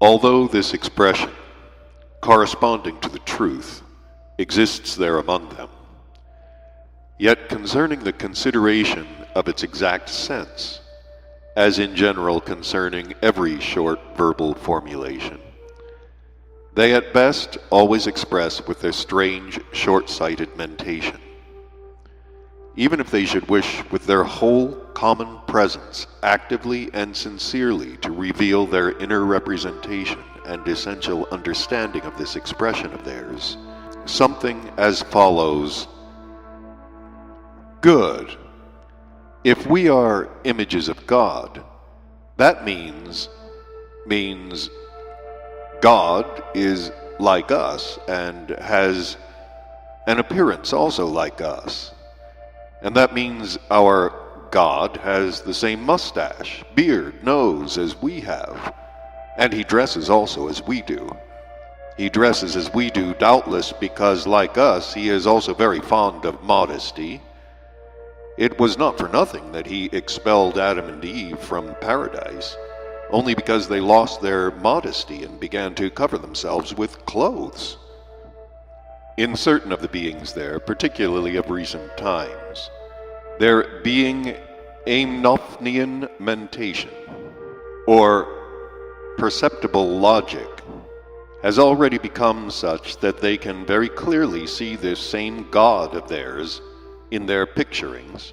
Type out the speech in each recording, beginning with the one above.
Although this expression, corresponding to the truth, exists there among them, yet concerning the consideration of its exact sense, as in general concerning every short verbal formulation, they at best always express with their strange, short-sighted mentation. Even if they should wish with their whole common presence actively and sincerely to reveal their inner representation and essential understanding of this expression of theirs, something as follows: good. If we are images of God, that means God is like us and has an appearance also like us. And that means our God has the same mustache, beard, nose as we have. And he dresses also as we do. He dresses as we do, doubtless because, like us, he is also very fond of modesty. It was not for nothing that he expelled Adam and Eve from paradise, only because they lost their modesty and began to cover themselves with clothes. In certain of the beings there, particularly of recent times, their being amnopnian mentation, or perceptible logic, has already become such that they can very clearly see this same God of theirs in their picturings,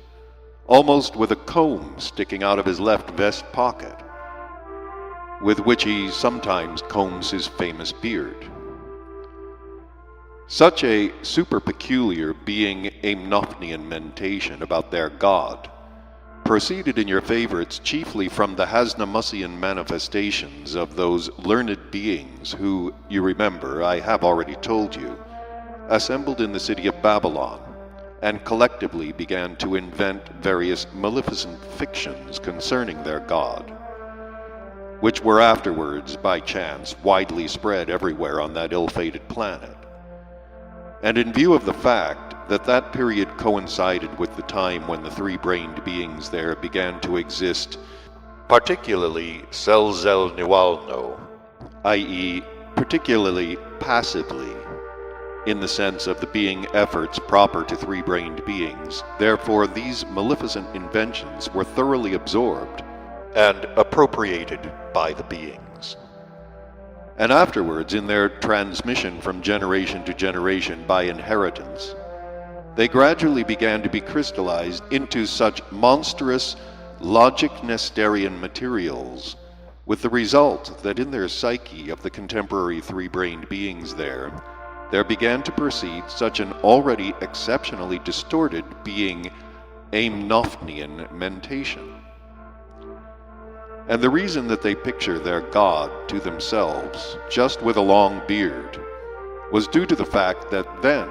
almost with a comb sticking out of his left vest pocket, with which he sometimes combs his famous beard. Such a super-peculiar being amnopnian mentation about their God proceeded in your favorites chiefly from the Hasnamussian manifestations of those learned beings who, you remember, I have already told you, assembled in the city of Babylon and collectively began to invent various maleficent fictions concerning their God, which were afterwards, by chance, widely spread everywhere on that ill-fated planet. And in view of the fact that that period coincided with the time when the three-brained beings there began to exist, particularly selzelniwalno, i.e., particularly passively, in the sense of the being efforts proper to three-brained beings, therefore these maleficent inventions were thoroughly absorbed and appropriated by the beings. And afterwards, in their transmission from generation to generation by inheritance, they gradually began to be crystallized into such monstrous logic-nesterian materials, with the result that in their psyche of the contemporary three-brained beings there began to proceed such an already exceptionally distorted being amnopnian mentation. And the reason that they picture their God to themselves, just with a long beard, was due to the fact that then,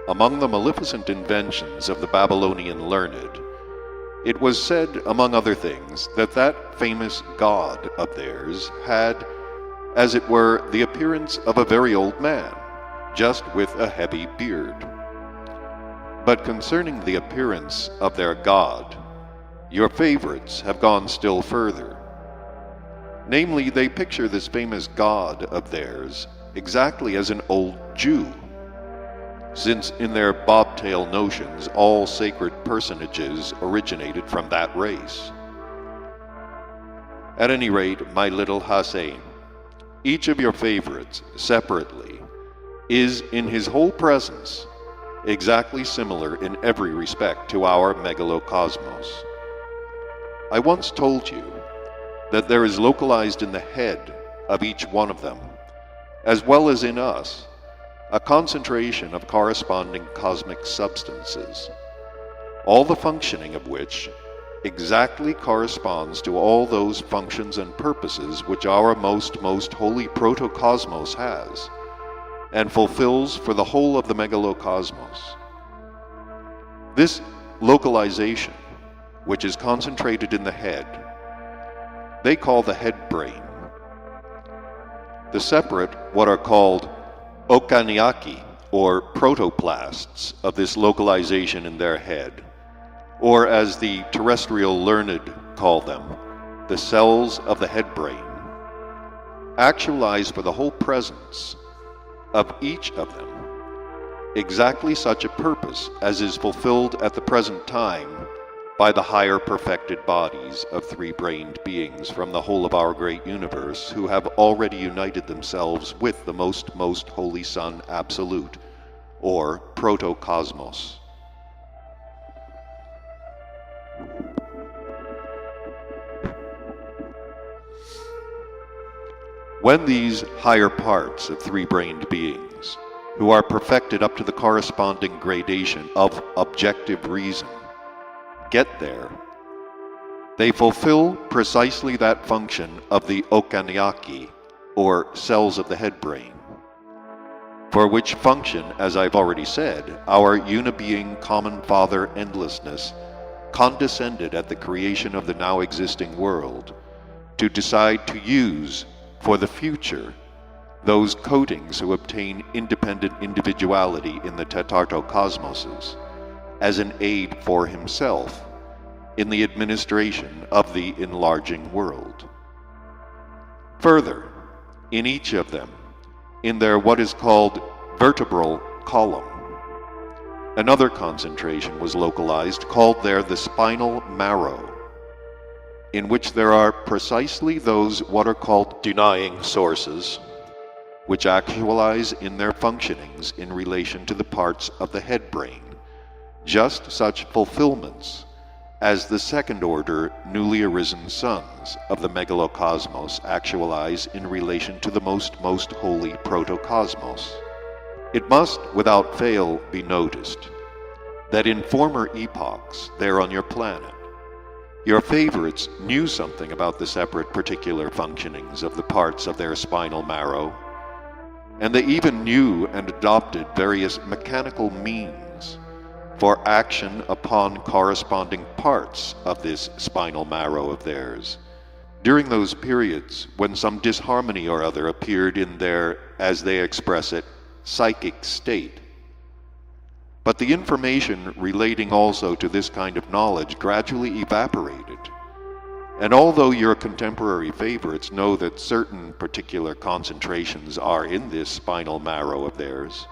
among the maleficent inventions of the Babylonian learned, it was said, among other things, that that famous God of theirs had, as it were, the appearance of a very old man, just with a heavy beard. But concerning the appearance of their God, your favorites have gone still further. Namely, they picture this famous God of theirs exactly as an old Jew, since in their bobtail notions all sacred personages originated from that race. At any rate, my little Hussein, each of your favorites, separately, is in his whole presence exactly similar in every respect to our megalocosmos. I once told you that there is localized in the head of each one of them, as well as in us, a concentration of corresponding cosmic substances, all the functioning of which exactly corresponds to all those functions and purposes which our most holy protocosmos has, and fulfills for the whole of the megalocosmos. This localization, which is concentrated in the head, they call the head brain. The separate, what are called okaniaki, or protoplasts of this localization in their head, or as the terrestrial learned call them, the cells of the head brain, actualize for the whole presence of each of them exactly such a purpose as is fulfilled at the present time by the higher perfected bodies of three-brained beings from the whole of our great universe who have already united themselves with the most holy Son Absolute, or Protocosmos. When these higher parts of three-brained beings, who are perfected up to the corresponding gradation of objective reason, get there, they fulfill precisely that function of the Okanyaki, or cells of the head brain, for which function, as I've already said, our unibeing common Father Endlessness condescended at the creation of the now existing world to decide to use for the future those coatings who obtain independent individuality in the tetartocosmoses as an aid for himself in the administration of the enlarging world. Further, in each of them, in their what is called vertebral column, another concentration was localized called there the spinal marrow, in which there are precisely those what are called denying sources, which actualize in their functionings in relation to the parts of the head brain, just such fulfillments as the second-order newly arisen sons of the megalocosmos actualize in relation to the most holy protocosmos. It must, without fail, be noticed that in former epochs there on your planet, your favorites knew something about the separate particular functionings of the parts of their spinal marrow, and they even knew and adopted various mechanical means for action upon corresponding parts of this spinal marrow of theirs, during those periods when some disharmony or other appeared in their, as they express it, psychic state. But the information relating also to this kind of knowledge gradually evaporated, and although your contemporary favorites know that certain particular concentrations are in this spinal marrow of theirs,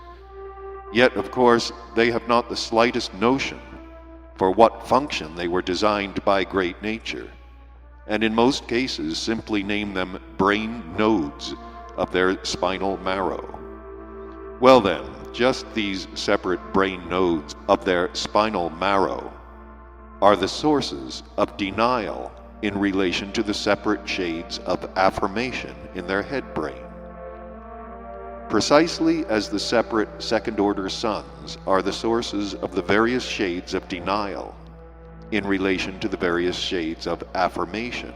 yet of course they have not the slightest notion for what function they were designed by great nature, and in most cases simply name them brain nodes of their spinal marrow. Well then, just these separate brain nodes of their spinal marrow are the sources of denial in relation to the separate shades of affirmation in their head brain, precisely as the separate second-order sons are the sources of the various shades of denial in relation to the various shades of affirmation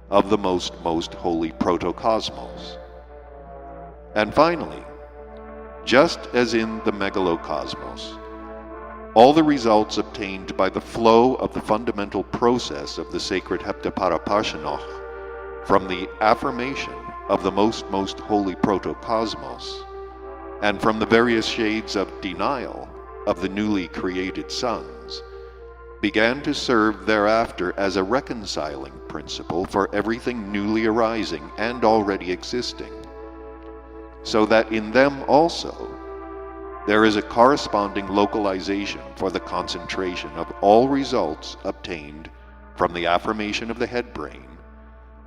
of the most holy protocosmos. And finally, just as in the megalocosmos, all the results obtained by the flow of the fundamental process of the sacred heptaparapashanoch from the affirmation of the most holy protocosmos, and from the various shades of denial of the newly created sons, began to serve thereafter as a reconciling principle for everything newly arising and already existing, so that in them also there is a corresponding localization for the concentration of all results obtained from the affirmation of the head brain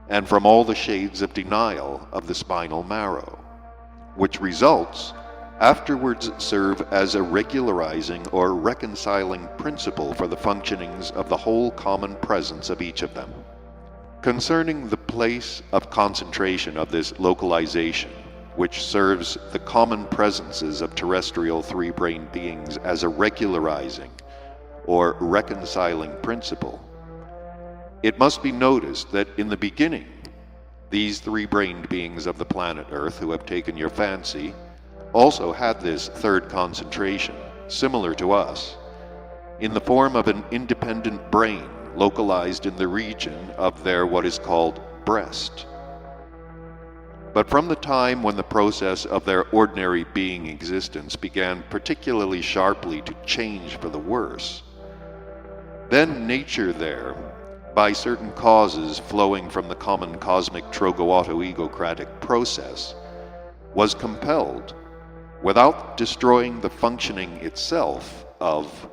and from all the shades of denial of the spinal marrow, which results afterwards serve as a regularizing or reconciling principle for the functionings of the whole common presence of each of them. Concerning the place of concentration of this localization, which serves the common presences of terrestrial three-brained beings as a regularizing or reconciling principle, it must be noticed that in the beginning, these three-brained beings of the planet Earth who have taken your fancy also had this third concentration, similar to us, in the form of an independent brain localized in the region of their what is called breast. But from the time when the process of their ordinary being existence began particularly sharply to change for the worse, then nature there, by certain causes flowing from the common cosmic trogoauto-egocratic process, was compelled, without destroying the functioning itself of